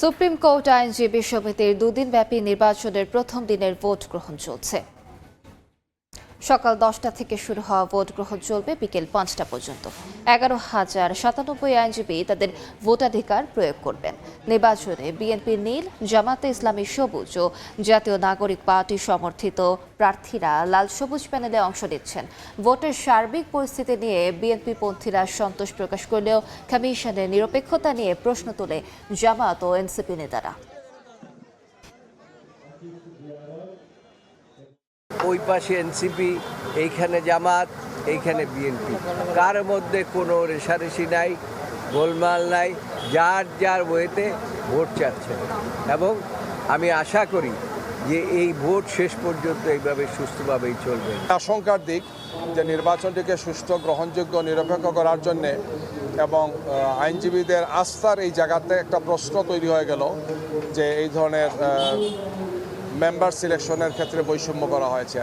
Supreme court আইনজীবী সমিতির দুদিনব্যাপী নির্বাচনের প্রথম দিনের ভোট গ্রহণ চলছে। সকাল 10টা থেকে শুরু হওয়া ভোট গ্রহণ চলবে বিকেল 5টা পর্যন্ত। 11,097 আইনজীবী তাদের ভোটাধিকার প্রয়োগ করবেন। নির্বাচনে বিএনপি নীল, জামাতে ইসলামী সবুজ ও জাতীয় নাগরিক পার্টি সমর্থিত প্রার্থীরা লাল সবুজ প্যানেলে অংশ নিচ্ছেন। ভোটের সার্বিক পরিস্থিতি নিয়ে বিএনপি পন্থীরা সন্তোষ প্রকাশ করলেও কমিশনের নিরপেক্ষতা নিয়ে প্রশ্ন তোলে জামাত ও এনসিপি নেতারা। ওই পাশে এনসিপি, এইখানে জামাত, এইখানে বিএনপি, কার মধ্যে কোনো রেষারেষি নাই, গোলমাল নাই, যার যার ওয়েতে ভোট চাচ্ছে। এবং আমি আশা করি যে এই ভোট শেষ পর্যন্ত এইভাবে সুস্থভাবেই চলবে। আশঙ্কার দিক যে নির্বাচনটিকে সুষ্ঠু, গ্রহণযোগ্য, নিরপেক্ষ করার জন্যে এবং আইনজীবীদের আস্থার এই জায়গাতে একটা প্রশ্ন তৈরি হয়ে গেল যে এই ধরনের মেম্বার সিলেকশনের ক্ষেত্রে বৈষম্য করা হয়েছে।